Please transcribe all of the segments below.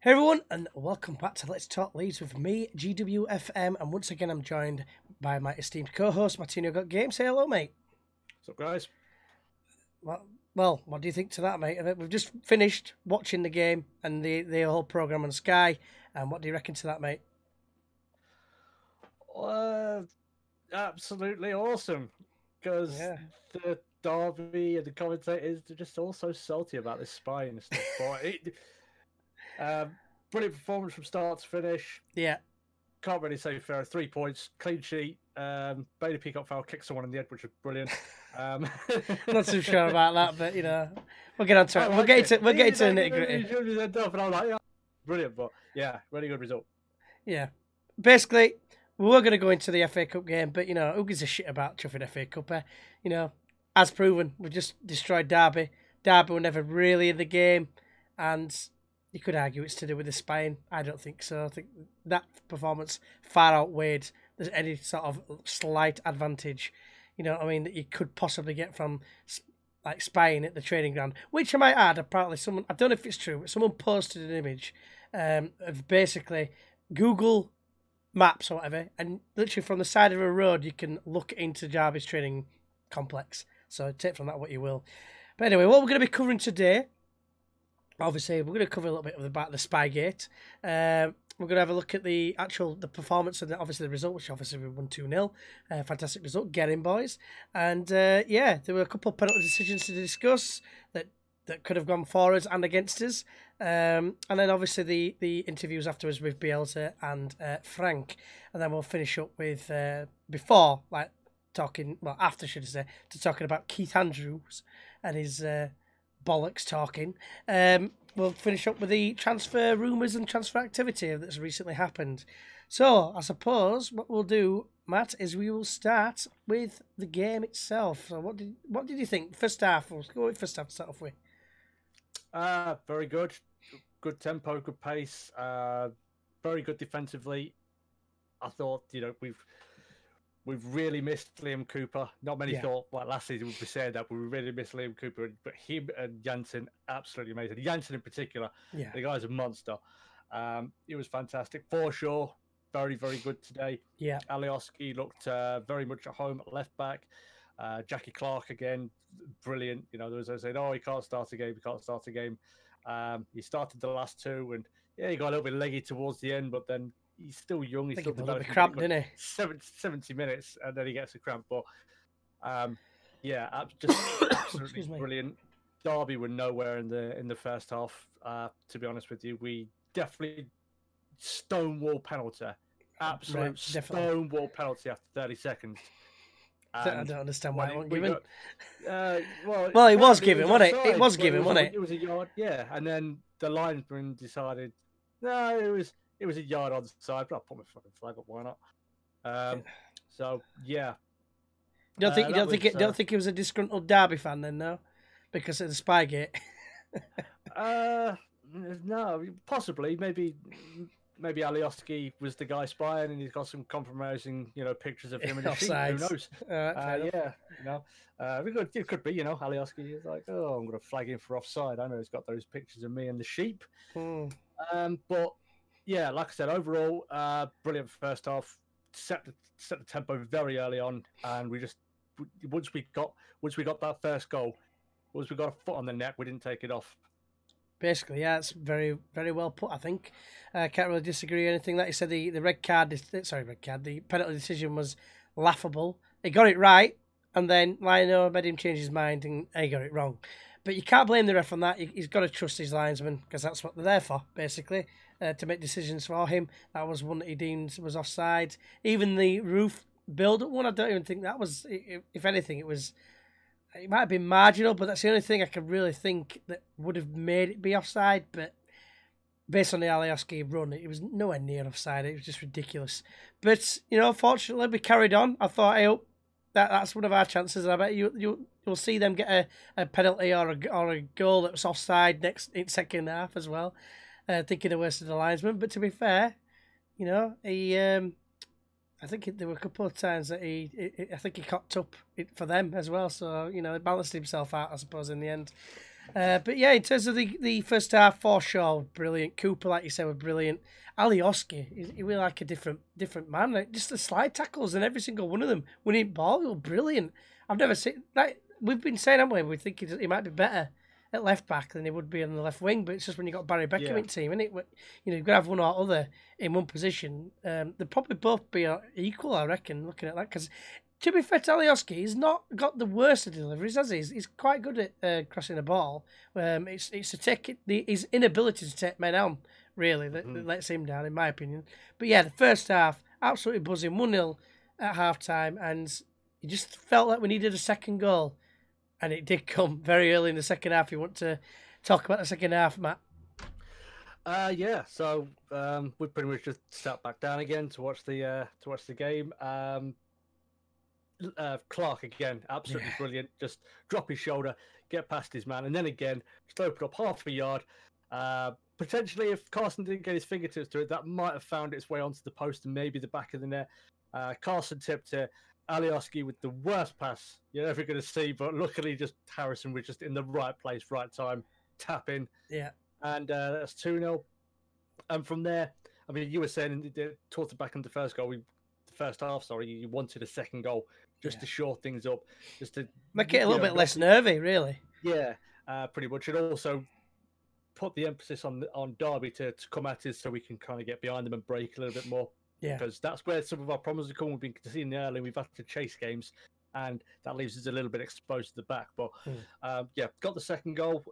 Hey everyone, and welcome back to Let's Talk Leeds with me, GWFM, and once again I'm joined by my esteemed co-host, Mattinho Got Game. Say hello, mate. What's up, guys? Well, what do you think to that, mate? We've just finished watching the game and the whole programme on Sky, and what do you reckon to that, mate? Absolutely awesome, because the derby and the commentators are just all so salty about this spy and stuff. Brilliant performance from start to finish. Yeah. Can't really say fair. 3 points, clean sheet. Bailey Peacock foul, kicked someone in the head, which was brilliant. Not too sure about that, but we'll get on to it. We'll get into the nitty gritty. Brilliant, but yeah, really good result. Yeah, basically, we were going to go into the FA Cup game, but who gives a shit about chuffing FA Cup? As proven, we just destroyed Derby. Derby were never really in the game, and you could argue it's to do with the spying. I don't think so. I think that performance far outweighed there's any sort of slight advantage, that you could possibly get from like spying at the training ground. Which I might add, apparently someone, I don't know if it's true, but someone posted an image of basically Google Maps or whatever, and literally from the side of a road you can look into Derby's training complex. So take from that what you will. But anyway, what we're going to be covering today, obviously, we're going to cover a little bit about the Spygate. We're going to have a look at the performance and obviously the result, which obviously we won 2-0. Fantastic result. Get in, boys. And there were a couple of penalty decisions to discuss that could have gone for us and against us. And then obviously the interviews afterwards with Bielsa and Frank. And then we'll finish up with, after, should I say, talking about Keith Andrews and his bollocks talking. We'll finish up with the transfer rumours and transfer activity that's recently happened. So, I suppose what we'll do, Matt, is we will start with the game itself. So, what did you think? First half, we'll go with first half to start off with. Very good. Good tempo, good pace. Very good defensively. I thought, we've really missed Liam Cooper. Not many thought last season would be saying that, but we really missed Liam Cooper. But him and Jansen, absolutely amazing. Jansen in particular, the guy's a monster. He was fantastic. For sure, very, very good today. Yeah. Alioski looked very much at home at left back. Jackie Clark again, brilliant. There was saying, he can't start a game. He started the last two, and he got a little bit leggy towards the end, but then he's still young. He's still developing. Cramp, didn't he? 70 minutes, and then he gets a cramp. But just absolutely brilliant. Derby were nowhere in the first half. To be honest with you, we definitely stonewall penalty, absolute stonewall penalty after 30 seconds. I don't understand why it wasn't given. Well, it was given, wasn't it? It was given, wasn't it? It was a yard, yeah. And then the linesman decided, no, it was a yard on the side, but I'll put my fucking flag up. Why not? So yeah. Don't think he was a disgruntled Derby fan then, no? Because of the Spygate. No, possibly. Maybe Alioski was the guy spying, and he's got some compromising, pictures of him in the sheet. Who knows? It could be, Alioski is like, I'm going to flag him for offside. I know he's got those pictures of me and the sheep. But yeah, like I said, overall, brilliant first half. Set the tempo very early on, and we just once we got that first goal, once we got a foot on the net, we didn't take it off. Basically, yeah, it's very, very well put, I think. I can't really disagree with anything that he said. The the penalty decision was laughable. He got it right, and then Lionel made him change his mind, and he got it wrong. But you can't blame the ref on that. He's got to trust his linesman, because that's what they're there for, basically, to make decisions for him. That was one that he deemed was offside. Even the roof build-up one, I don't even think that was, if anything, it might have been marginal, but that's the only thing I can really think that would have made it be offside. But based on the Alioski run, it was nowhere near offside. It was just ridiculous. But, fortunately, we carried on. I thought, I hope that's one of our chances. I bet you'll see them get a penalty or a goal that was offside in second half as well, thinking the worst of the linesman. But to be fair, he... I think there were a couple of times that I think he cocked up for them as well. So, he balanced himself out, I suppose, in the end. But yeah, in terms of the first half, for sure, brilliant. Cooper, like you said, was brilliant. Alioski, he was like a different man. Like, just the slide tackles and every single one of them winning ball, they were brilliant. I've never seen like we've been saying, haven't we? We think he might be better at left back than he would be on the left wing, but it's just when you got Barry Beckham in team, isn't it? You know, you've got to have one or other in one position. They'd probably both be equal, I reckon, looking at that, because to be fair to Alioski, he's not got the worst of deliveries, has he? He's quite good at crossing the ball. It's to take his inability to take men on, really, that lets him down, in my opinion. But yeah, the first half, absolutely buzzing, 1-0 at half-time, and you just felt like we needed a second goal. And it did come very early in the second half. You want to talk about the second half, Matt? Yeah. So we pretty much just sat back down again to watch the game. Clark again, absolutely brilliant. Just drop his shoulder, get past his man, and then again just open up half a yard. Potentially, if Carson didn't get his fingertips to it, that might have found its way onto the post and maybe the back of the net. Carson tipped it. Alioski with the worst pass you're ever going to see, but luckily just Harrison was just in the right place, right time, tapping. Yeah. And that's 2-0. And from there, I mean, you were saying towards the back of the first half, you wanted a second goal just to shore things up, just to make it a little bit less nervy, really. Yeah, pretty much. And also put the emphasis on Derby to come at us so we can kind of get behind them and break a little bit more. Yeah, because that's where some of our problems have come. We've been seeing early. We've had to chase games, and that leaves us a little bit exposed to the back. But got the second goal.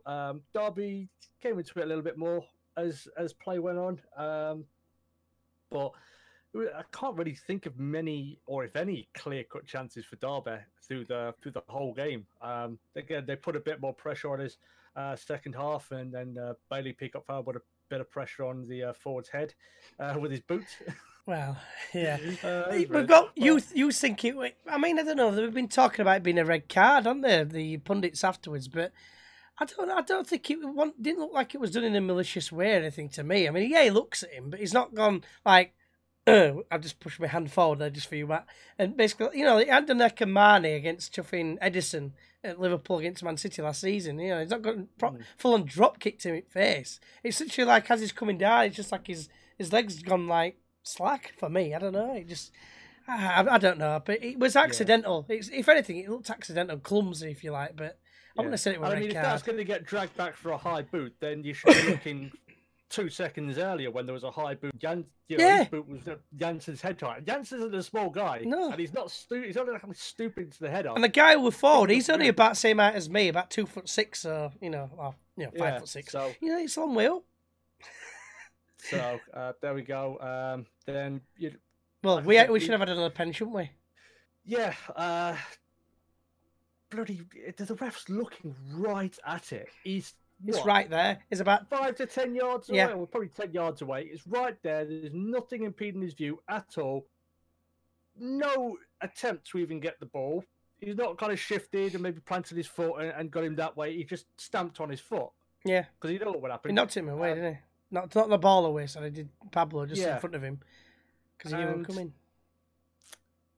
Derby came into it a little bit more as play went on. But I can't really think of many, or if any, clear-cut chances for Derby through the whole game. Again, they put a bit more pressure on us second half, and then Bailey Peacock found a bit of pressure on the forward's head with his boot. Well, yeah. We've got you think it. I mean, I don't know. They've been talking about it being a red card, haven't they? The pundits afterwards, but I don't think it didn't look like it was done in a malicious way or anything to me. I mean, yeah, he looks at him, but he's not gone like, I've just pushed my hand forward there just for you, Matt. And basically, you know, he had done like Mane against chuffing Edison at Liverpool against Man City last season. You know, he's not got full on drop kicked him in the face. It's literally like as he's coming down, it's just like his legs gone like slack for me. I don't know. It just, I don't know. But it was accidental. Yeah. If anything, it looked accidental, clumsy, if you like. But I wouldn't have said it was a red card. If that's going to get dragged back for a high boot, then you should be looking 2 seconds earlier when there was a high boot. His boot was Jansen's head height. Jansen isn't a small guy. No. And he's not stupid. He's only stupid to the head on. And the guy who was forward, he's only about the same height as me, about 2'6", so 5'6". So it's a long way up. So there we go. Then we should have had another pen, shouldn't we? Yeah. Bloody, the ref's looking right at it. It's right there. It's about 5 to 10 yards away. Well, probably 10 yards away. It's right there. There's nothing impeding his view at all. No attempt to even get the ball. He's not kind of shifted and maybe planted his foot and got him that way. He just stamped on his foot. Yeah. Because you know what happened. He knocked him away, didn't he? Not the ball away, so he did Pablo just in front of him because he knew him coming.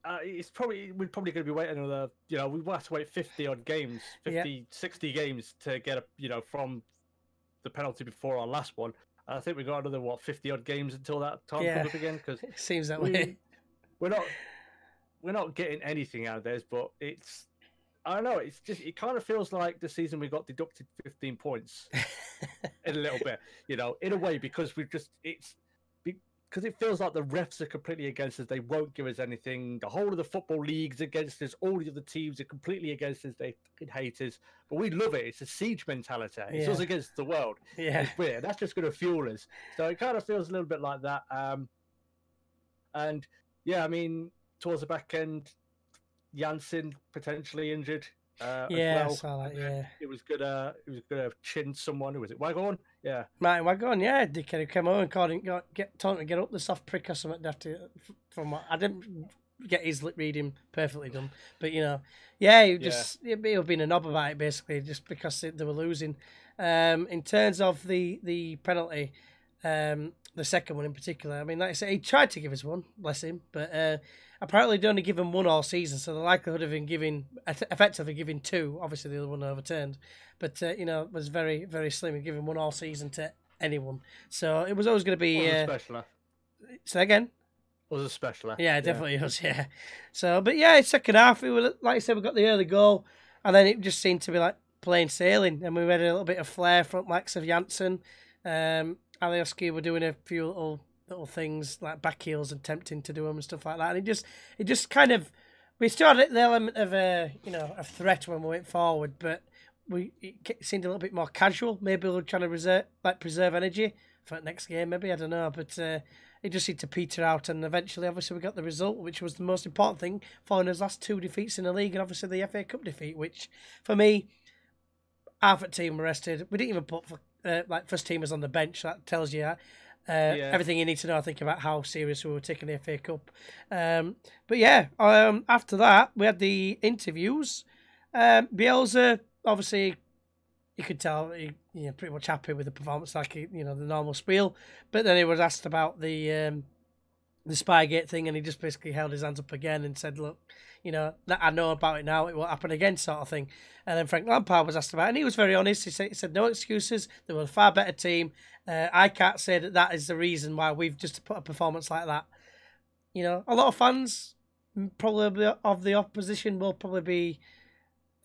We're probably going to be waiting another, we will have to wait 50 odd games, 60 games to get from the penalty before our last one. I think we got another 50 odd games until that time comes up again, because it seems that way. We're not getting anything out of this, but I don't know. It kind of feels like the season we got deducted 15 points in a little bit, in a way, because because it feels like the refs are completely against us. They won't give us anything. The whole of the football league's against us. All the other teams are completely against us. They fucking hate us, but we love it. It's a siege mentality. It's us against the world. Yeah, it's weird. That's just going to fuel us. So it kind of feels a little bit like that. And yeah, I mean, towards the back end, Jansen potentially injured. As well. I saw that. Yeah, it was gonna chin someone. Who was it? Wagon? Yeah, Martin Wagon. Yeah, dickhead who came over and told him to get up the soft prick or something. From what I didn't get his lip reading perfectly done, but he was being a knob about it basically, just because they were losing. In terms of the penalty, The second one in particular. I mean, like I said, he tried to give us one, bless him, but apparently they only given one all season, so the likelihood of him effectively giving two, obviously the other one overturned, but was very, very slim. He giving one all season to anyone, so it was always going to be. Special. Say again. Was a special. Yeah, it definitely was. Yeah. So, but yeah, second half, we were like I said, we got the early goal, and then it just seemed to be like plain sailing, and we had a little bit of flair from likes of Janssen. Alioski were doing a few little things like back heels and attempting to do them and stuff like that, and it just kind of we still had the element of a threat when we went forward, but it seemed a little bit more casual. Maybe we were trying to preserve energy for the next game. Maybe I don't know, but it just seemed to peter out, and eventually, obviously, we got the result, which was the most important thing, following his last two defeats in the league, and obviously the FA Cup defeat, which for me, half the team were rested. We didn't even put first teamers on the bench. That tells you everything you need to know, I think, about how serious we were taking the FA Cup. But yeah, after that, we had the interviews. Bielsa, obviously, you could tell he pretty much happy with the performance, like the normal spiel. But then he was asked about the Spygate thing, and he just basically held his hands up again and said, "Look, that I know about it now. It won't happen again," sort of thing. And then Frank Lampard was asked about it, and he was very honest. He said no excuses. They were a far better team. I can't say that is the reason why we've just put a performance like that. A lot of fans, probably of the opposition, will probably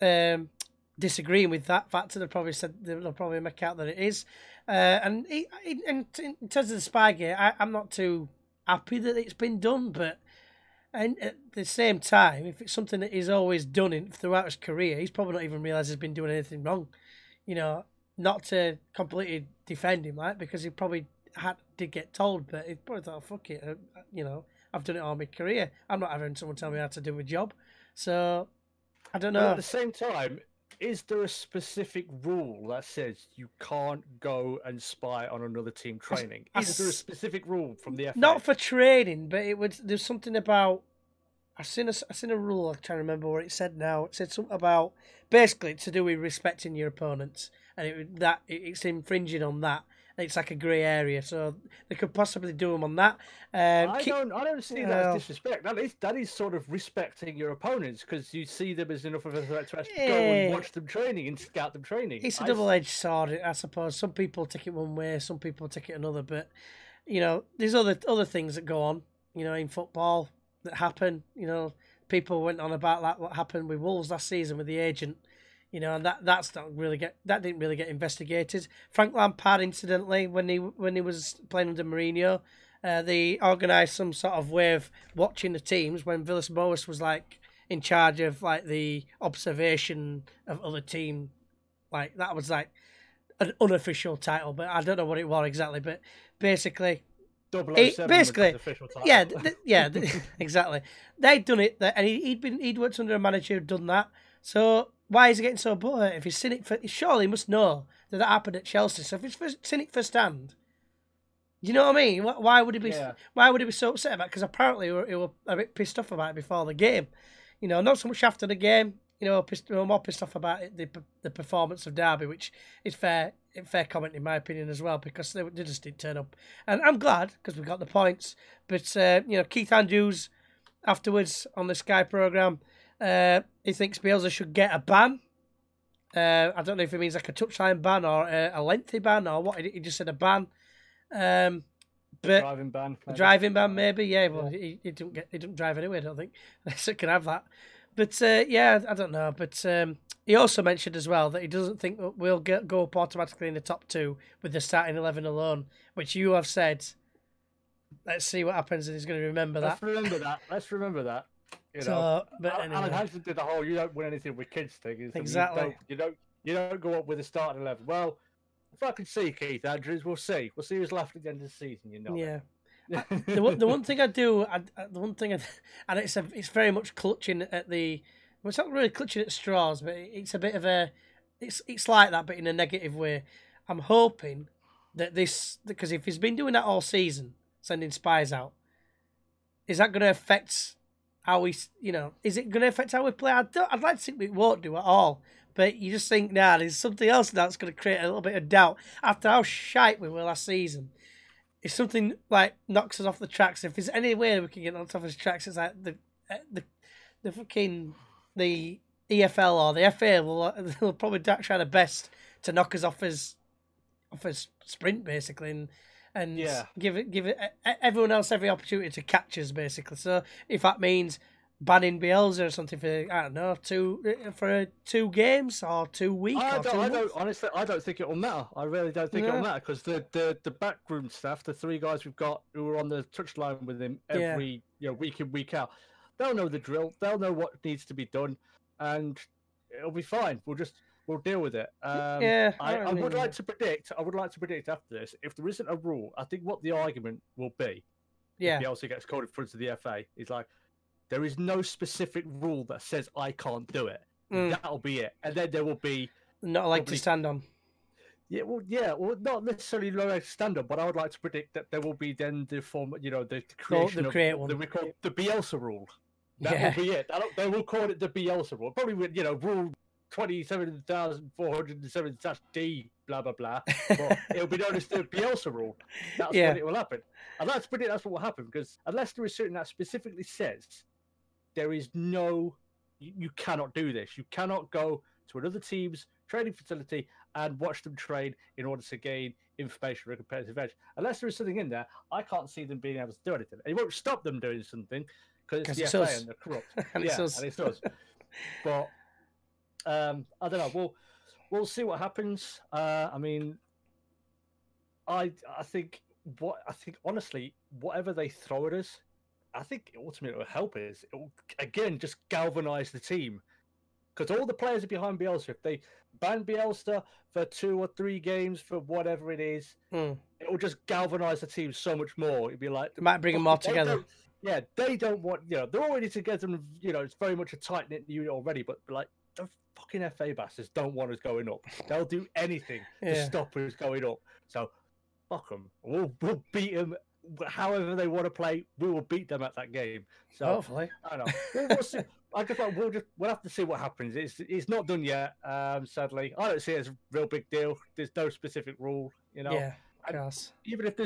be disagreeing with that factor. They'll probably make out that it is. And in terms of the Spygate, I'm not too happy that it's been done, but at the same time, if it's something that he's always done throughout his career, he's probably not even realised he's been doing anything wrong. Not to completely defend him, because he probably did get told, but he probably thought, fuck it, I've done it all my career. I'm not having someone tell me how to do my job. So, I don't know. But at the same time, is there a specific rule that says you can't go and spy on another team training? Is there a specific rule from the FA? Not for training, but there's something about. I seen a rule. I'm trying to remember what it said now. It said something about basically to do with respecting your opponents, and it's infringing on that. It's like a grey area, so they could possibly do them on that. I don't see that as disrespect. That is sort of respecting your opponents, because you see them as enough of a threat to actually go and watch them training and scout them training. It's a double-edged sword, I suppose. Some people take it one way, some people take it another. But there's other things that go on, in football that happen. People went on about what happened with Wolves last season with the agent. And that didn't really get investigated. Frank Lampard, incidentally, when he was playing under Mourinho, they organised some sort of way of watching the teams when Villas-Boas was in charge of the observation of other team. That was an unofficial title, but I don't know what it was exactly. But basically, 007 was the official title. Yeah, exactly. They'd done it, and he'd worked under a manager who'd done that. So why is he getting so butthurt? If he's seen it surely he must know that happened at Chelsea. So if he's seen it firsthand, you know what I mean? Why would he be? Yeah. Why would he be so upset about it? Because apparently he were a bit pissed off about it before the game. Not so much after the game. More pissed off about it, the performance of Derby, which is fair comment in my opinion as well, because they just didn't turn up. And I'm glad because we got the points. But Keith Andrews afterwards on the Sky programme. He thinks Bielsa should get a ban. I don't know if it means like a touchline ban or a lengthy ban or what. He just said a ban. But driving ban. Maybe. Driving ban, maybe. Yeah. Well, he didn't drive anyway. I don't think so. Can have that. But I don't know. But he also mentioned as well that he doesn't think that we'll go up automatically in the top two with the starting 11 alone, which you have said. Let's see what happens, and he's going to remember that. Let's remember that. But anyway. Alan Hansen did the whole "you don't win anything with kids" thing. Exactly. You don't go up with a starting 11. Well, if I can see Keith Andrews, we'll see. We'll see who's left at the end of the season. Yeah. the one thing I do, and it's very much clutching at the. Well, it's not really clutching at straws, but it's a bit of a. It's like that, but in a negative way. I'm hoping that because if he's been doing that all season, sending spies out, is that going to affect? How is it going to affect how we play? I'd like to think it won't do at all. But you just think, there's something else that's going to create a little bit of doubt. After how shite we were last season, if something like knocks us off the tracks, if there's any way we can get on top of his tracks, it's like the fucking the EFL or the FA will probably try their best to knock us off his sprint basically, and give it everyone else every opportunity to catch us basically. So if that means banning Bielsa or something for, I don't know, 2 games or 2 weeks. I don't think it will matter. I really don't think it will matter, because the backroom staff, the 3 guys we've got who are on the touchline with him every week in, week out, they'll know the drill. They'll know what needs to be done, and it'll be fine. We'll deal with it. I would like to predict after this, if there isn't a rule, I think what the argument will be, if Bielsa gets called in front of the FA, is like, there is no specific rule that says I can't do it. That'll be it, and then there will be not a leg to stand on. Well, not necessarily no leg to stand on, but I would like to predict that there will be then the form, the creation of the Bielsa rule. That will be it. They will call it the Bielsa rule. Probably with rule 27,407-D, blah blah blah. But it'll be known as the Bielsa rule. That's when it will happen. I'd like to predict that's what will happen, because unless there is something that specifically says there is no, you cannot do this. You cannot go to another team's training facility and watch them train in order to gain information or a competitive edge. Unless there is something in there, I can't see them being able to do anything. And it won't stop them doing something, because it's the FA and they're corrupt. And it's us. But I don't know. We'll see what happens. I mean, I think honestly, whatever they throw at us, I think ultimately it will help us. It will again just galvanise the team, because all the players are behind Bielsa. If they ban Bielsa for 2 or 3 games for whatever it is, it will just galvanise the team so much more. It'd be like it might bring them all together. They don't want they're already together, and it's very much a tight knit unit already. But like the fucking FA bastards don't want us going up. They'll do anything to stop us going up. So fuck them. We'll beat them. However they want to play, we will beat them at that game. So hopefully, I don't know. We'll see. I guess we'll have to see what happens. It's not done yet. Sadly, I don't see it as a real big deal. There's no specific rule. Yeah, of course. Even if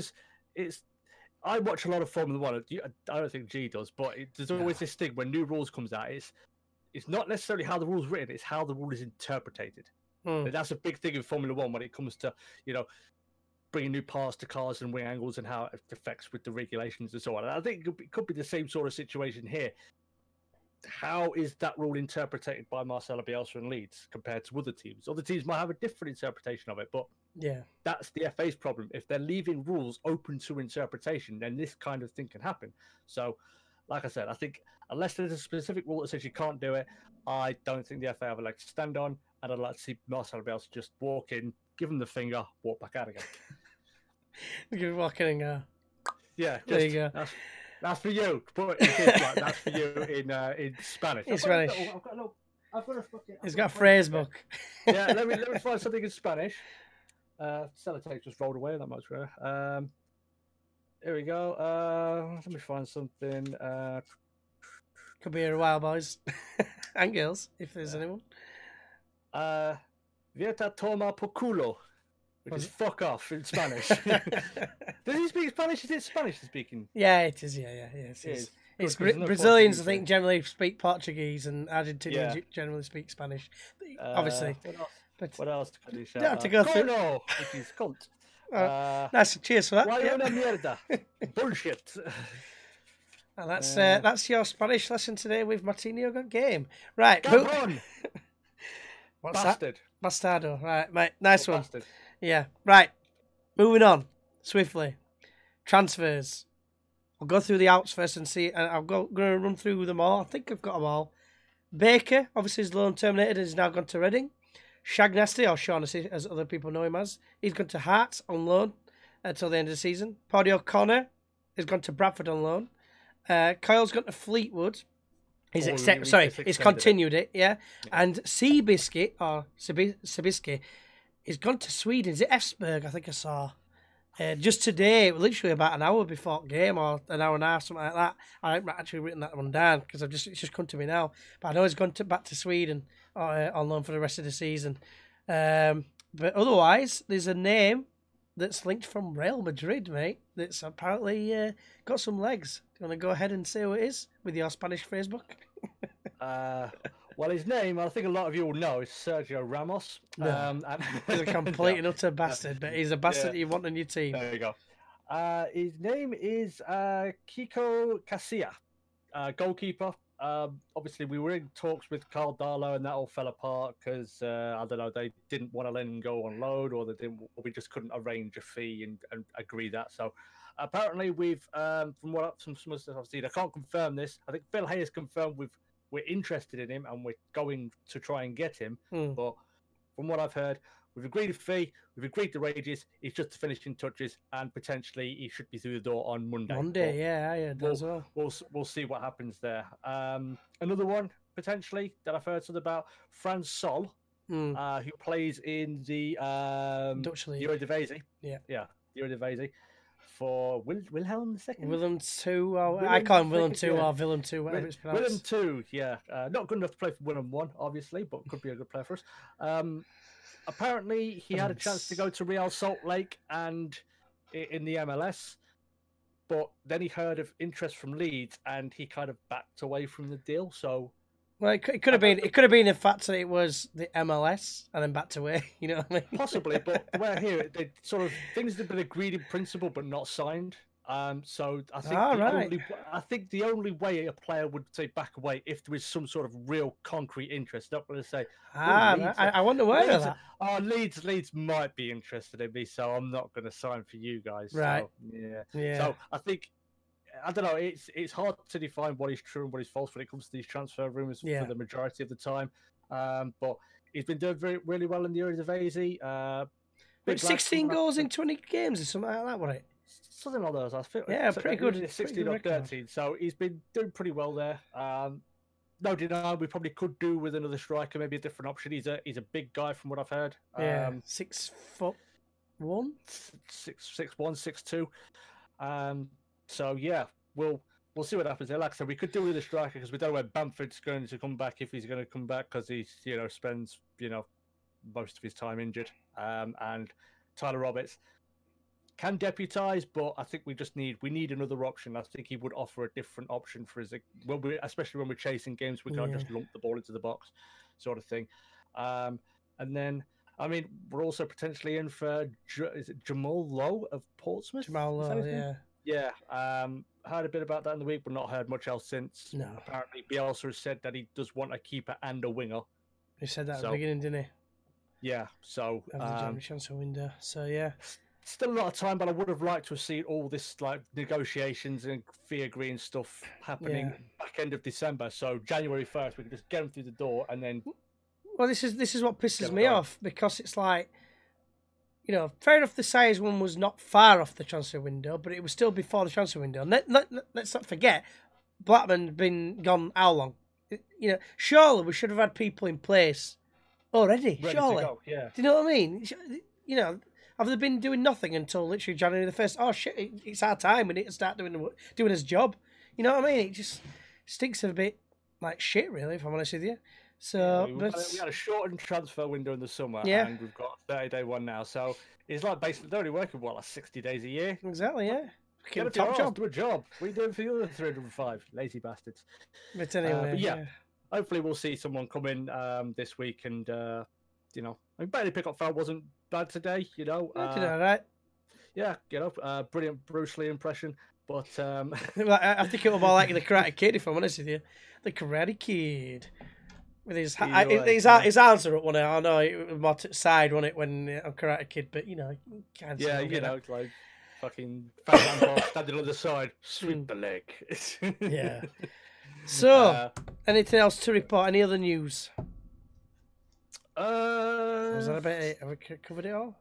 I watch a lot of Formula One. I don't think G does, but there's always this thing when new rules comes out. It's not necessarily how the rule's written; it's how the rule is interpreted. And that's a big thing in Formula One when it comes to bringing new parts to cars and wing angles and how it affects with the regulations and so on. And I think it could be the same sort of situation here. How is that rule interpreted by Marcelo Bielsa and Leeds compared to other teams? Other teams might have a different interpretation of it, but that's the FA's problem. If they're leaving rules open to interpretation, then this kind of thing can happen. So, like I said, I think unless there's a specific rule that says you can't do it, I don't think the FA have a leg to stand on, and I'd like to see Marcelo Bielsa just walk in, give him the finger, walk back out again. You're walking in. There you go. That's for you. But that's for you in Spanish. In Spanish. I've got a fucking. He's got a phrase book. Let me find something in Spanish. Sellotape just rolled away. That much rare. Here we go. Let me find something. Could be here a while, boys and girls, if there's anyone. Vieta toma por culo. Which is fuck off in Spanish. Does he speak Spanish? Is it Spanish speaking? Yeah, it is. Yeah. It's Brazilians, I think, generally speak Portuguese, and Argentinians generally speak Spanish. Obviously. What else could he shout? Don't have to go through. Which is cunt. Nice. Cheers for that. Why una mierda? Bullshit. And that's your Spanish lesson today with Mattinho Got Game. Right. Cabron. What's Bastard. That? Bastardo. Right, mate. Nice one. Bastard. Yeah. Right. Moving on swiftly. Transfers. I'll go through the outs first and see. And I'm going to run through them all. I think I've got them all. Baker, obviously, his loan terminated and has now gone to Reading. Shagnasty, or Shaughnessy, as other people know him as, he's gone to Hearts on loan until the end of the season. Paddy O'Connor has gone to Bradford on loan. Kyle's gone to Fleetwood. He's continued it, yeah. And Seabiscuit, or Sebiski, he's gone to Sweden. Is it Esbjerg? I think I saw. Just today, literally about an hour before game, or an hour and a half, something like that. I haven't actually written that one down because it's just come to me now. But I know he's gone back to Sweden on loan for the rest of the season. But otherwise, there's a name that's linked from Real Madrid, mate. that's apparently got some legs. Do you want to go ahead and say who it is with your Spanish Facebook? Well, his name, I think a lot of you will know, is Sergio Ramos. No. He's a complete and utter bastard, but he's a bastard that you want on your team. There you go. His name is Kiko Casilla, goalkeeper. Obviously, we were in talks with Carl Darlow, and that all fell apart because I don't know, they didn't want to let him go on loan, or we just couldn't arrange a fee and agree that. So apparently, we've from some stuff I've seen, I can't confirm this. I think Phil Hayes confirmed we're interested in him and we're going to try and get him. But from what I've heard, we've agreed a fee, we've agreed the wages. He's just finishing touches, and potentially he should be through the door on Monday. Monday, yeah, as well. We'll see what happens there. Another one potentially that I've heard something about, Franz Sol, who plays in the Dutch League, Eredivisie. Yeah, Eredivisie for Wilhelm II. Willem II. I call him Willem II or Willem II, whatever it's pronounced. Willem II, yeah. Not good enough to play for Willem I, obviously, but could be a good player for us. Apparently, he had a chance to go to Real Salt Lake and in the MLS, but then he heard of interest from Leeds, and he kind of backed away from the deal. So, well, it could have been. It could have been the fact that it was the MLS and then backed away. You know what I mean? Possibly, but the way I hear it, they sort of things have been agreed in principle but not signed. So I think the only way a player would say back away if there is some sort of real concrete interest. Not going to say, I wonder where that. Oh, Leeds might be interested in me, so I'm not going to sign for you guys. Right? So, yeah. So I think, I don't know. It's hard to define what is true and what is false when it comes to these transfer rumors for the majority of the time. But he's been doing really well in the Eredivisie. 16 goals in 20 games or something like that, wasn't it? Something like those, I feel. Yeah, pretty good. 16 or 13. So he's been doing pretty well there. No deny, we probably could do with another striker, maybe a different option. He's a big guy from what I've heard. Yeah, 6'1", 6'1", 6'2". So yeah, we'll see what happens there. Like I said, we could do with a striker because we don't know when Bamford's going to come back, if he's going to come back, because he spends most of his time injured. And Tyler Roberts can deputise, but I think we need another option. I think he would offer a different option for us, especially when we're chasing games. We can't just lump the ball into the box, sort of thing. And then, I mean, we're also potentially in for is it Jamal Lowe of Portsmouth? Jamal Lowe, yeah. Yeah. Heard a bit about that in the week, but not heard much else since. No. Apparently, Bielsa has said that he does want a keeper and a winger. He said that at the beginning, didn't he? Yeah. So transfer window. So yeah. Still a lot of time, but I would have liked to have seen all this negotiations and fee agreeing stuff happening back end of December. So January 1st, we could just get them through the door and then. Well, this is what pisses me off, because it's like, fair enough. The size one was not far off the transfer window, but it was still before the transfer window. And let's not forget, Blackman had been gone how long? Surely we should have had people in place already. Ready surely, to go, yeah. Do you know what I mean? Have they been doing nothing until literally January the 1st? Oh shit! It's our time. We need to start doing his job. You know what I mean? It just stinks a bit like shit, really. If I'm honest with you. So, we had a shortened transfer window in the summer, and we've got a 30-day one now. So it's like basically they're only working 60 days a year. Exactly, yeah. Get a top job. Do a job. What are you doing for the other 305? Lazy bastards. But anyway, hopefully we'll see someone come in this week, and Bailey Pickup wasn't bad today. did all right. Yeah, brilliant Bruce Lee impression. But I think it was more like the Karate Kid, if I'm honest with you. The Karate Kid. With his arms are up one. I know it was more to the side, wasn't it, when on Karate Kid? But can't. Yeah, like fucking standing on the side, sweep the leg. Yeah. So, anything else to report? Any other news? Was that about it? Have we covered it all?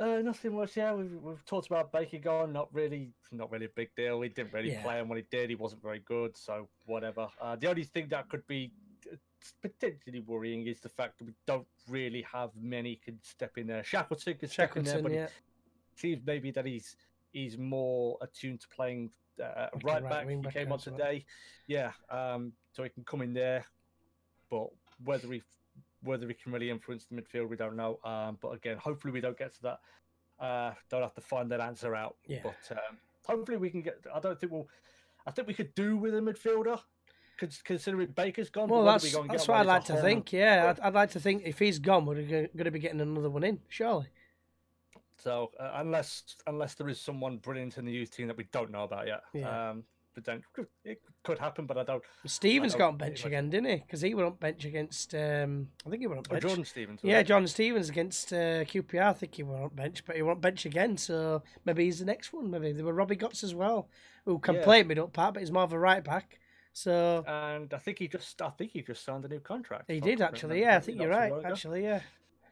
Nothing much. Yeah, we've talked about Baker gone. Not really a big deal. He didn't really play, and when he did, he wasn't very good. So whatever. The only thing that could be potentially worrying is the fact that we don't really have many can step in there. Shackleton can step in there, but it seems maybe that he's more attuned to playing right back. He came on today, so he can come in there. But whether he can really influence the midfield, we don't know. But again, hopefully we don't get to Don't have to find that answer out. Yeah. But hopefully we can get. I think we could do with a midfielder, considering Baker's gone. Well, but that's what I'd like to think. Yeah, I'd like to think if he's gone, we're going to be getting another one in, surely. So unless there is someone brilliant in the youth team that we don't know about yet, but then it could happen. But I don't. Stevens got on bench again, didn't he? Because he were on bench against. I think he were on bench. Jordan Stevens. Yeah, Jordan Stevens against QPR. I think he were on bench, but he were on bench again. So maybe he's the next one. Maybe there were Robbie Gotts as well, who can play mid up part, but he's more of a right back. So and I think he just signed a new contract. He did actually. Yeah, I think you're right. Actually, yeah.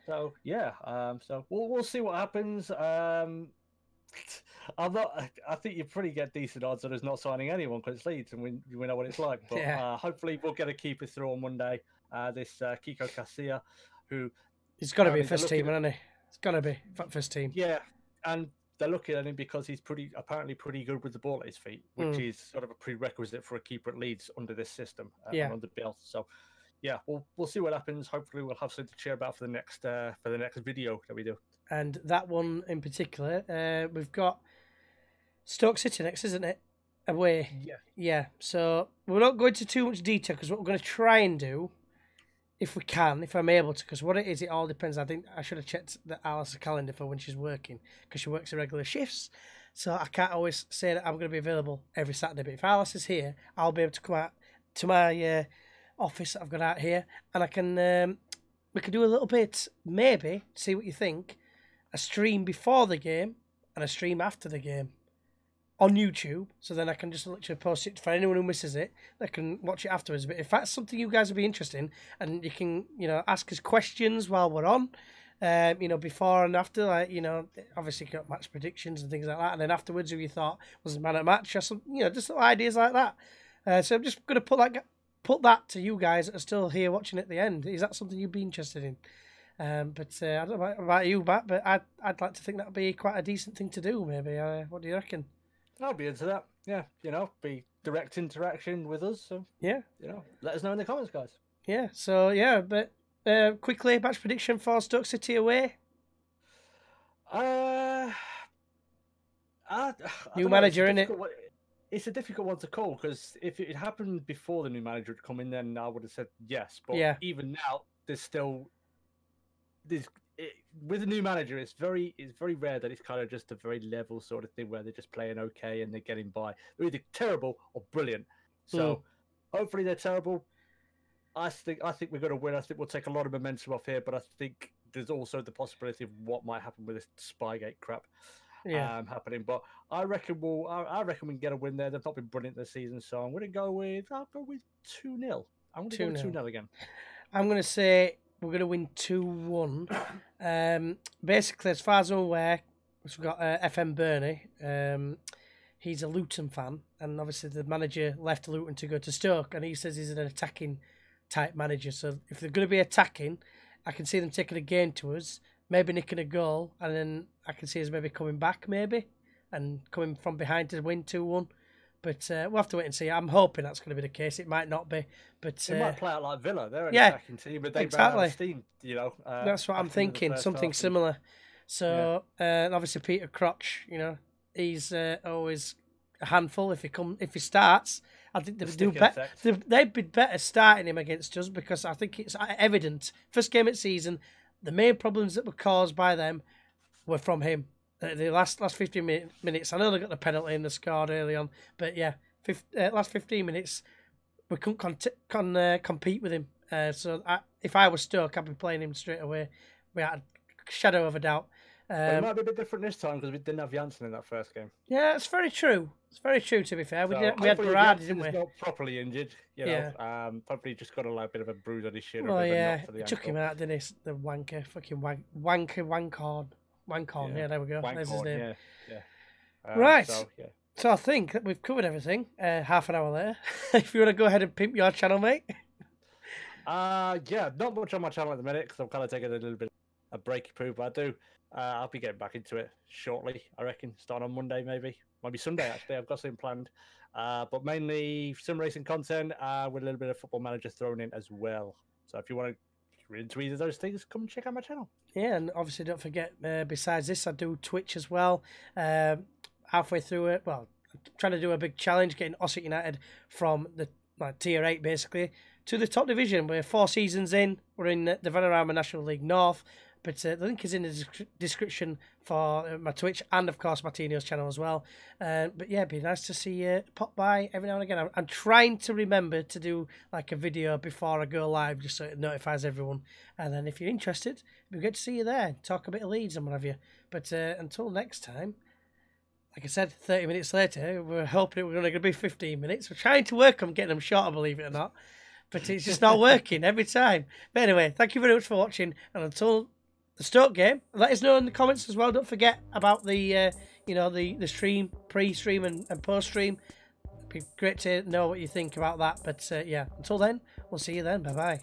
So yeah, so we'll see what happens. I think you pretty get decent odds that it's not signing anyone because it's Leeds, and we know what it's like. But hopefully we'll get a keeper through on Monday. This Kiko Casilla, who he's got to be first team, hasn't he? It's got to be first team. Yeah, and they're looking at him because he's apparently pretty good with the ball at his feet, which is sort of a prerequisite for a keeper at Leeds under this system and under Bill. So. Yeah, we'll see what happens. Hopefully, we'll have something to cheer about for the next video that we do. And that one in particular, we've got Stoke City next, isn't it? Away. Yeah. Yeah. So we're not going into too much detail because what we're going to try and do, if we can, if I'm able to, because what it is, it all depends. I think I should have checked Alice's calendar for when she's working because she works irregular shifts. So I can't always say that I'm going to be available every Saturday. But if Alice is here, I'll be able to come out to my office that I've got out here, and I can we can do a little bit, maybe see what you think, a stream before the game and a stream after the game on YouTube, so then I can just literally post it for anyone who misses it. They can watch it afterwards. But if that's something you guys would be interested in, and you can ask us questions while we're on, before and after, like obviously you got match predictions and things like that, and then afterwards who you thought was the man at match or some just little ideas like that. So I'm just going to put that to you guys that are still here watching at the end. Is that something you'd be interested in? But I don't know about you, Matt, but I'd like to think that'd be quite a decent thing to do, maybe. What do you reckon? I'll be into that. Yeah, be direct interaction with us. So yeah, let us know in the comments, guys. Yeah. So yeah, but quickly, match prediction for Stoke City away. New manager, innit? It's a difficult one to call because if it happened before the new manager had come in, then I would have said yes. But even now, with a new manager, it's very rare that it's kind of just a very level sort of thing where they're just playing okay and they're getting by. They're either terrible or brilliant. So hopefully they're terrible. I think we're going to win. I think we'll take a lot of momentum off here, but I think there's also the possibility of what might happen with this Spygate crap. Happening, but I reckon we can get a win there. They've not been brilliant this season, so I'll go with 2-0. I'm going to go 2-0 again. I'm going to say we're going to win 2-1. Basically, as far as I'm aware, we've got FM Burney. He's a Luton fan, and obviously the manager left Luton to go to Stoke, and he says he's an attacking type manager. So if they're going to be attacking, I can see them taking a game to us, maybe nicking a goal, and then I can see us maybe coming back, and coming from behind to win 2-1. But we'll have to wait and see. I'm hoping that's going to be the case. It might not be, but it might play out like Villa. They're an attacking team, but they ran out of steam. That's what I'm thinking. Something similar. So obviously Peter Crouch, he's always a handful if he starts. I think they'd do better. They'd be better starting him against us because I think it's evident. First game of the season, the main problems that were caused by them were from him. The last 15 minutes, I know they got the penalty and they scored early on, but last 15 minutes, we couldn't compete with him. So if I was Stoke, I'd be playing him straight away without a shadow of a doubt. It might be a bit different this time because we didn't have Janssen in that first game. Yeah, it's very true. It's very true, to be fair. We had Berardi, didn't we? Not properly injured, probably just got a bit of a bruise on his shin. Oh, yeah. He took him out, didn't he? The wanker. Fucking wankhorn. Wankhorn, yeah, there we go. There's his name. Yeah. Right. So I think that we've covered everything. Half an hour later. If you want to go ahead and pimp your channel, mate. Not much on my channel at the minute because I'm kind of taking a little bit of a breaky poo, but I'll be getting back into it shortly, I reckon. Starting on Monday, maybe Sunday, actually. I've got something planned. But mainly sim racing content with a little bit of Football Manager thrown in as well. So if you want you're into either of those things, come check out my channel. Yeah, and obviously don't forget, besides this, I do Twitch as well. Halfway through it, well, I'm trying to do a big challenge, getting Ossett United from the tier 8, basically, to the top division. We're 4 seasons in. We're in the Vanarama National League North. But the link is in the description for my Twitch and, of course, Mattinho's channel as well. But yeah, it'd be nice to see you pop by every now and again. I'm trying to remember to do like a video before I go live, just so it notifies everyone. And then if you're interested, it'd be good to see you there. Talk a bit of Leeds and what have you. But until next time, like I said, 30 minutes later, we're hoping we're going to be 15 minutes. We're trying to work on getting them shorter, believe it or not. But it's just not working every time. But anyway, thank you very much for watching. And until the Stoke game, let us know in the comments as well. Don't forget about the the stream, pre-stream and post-stream. It'd be great to know what you think about that. But yeah, until then, we'll see you then. Bye bye.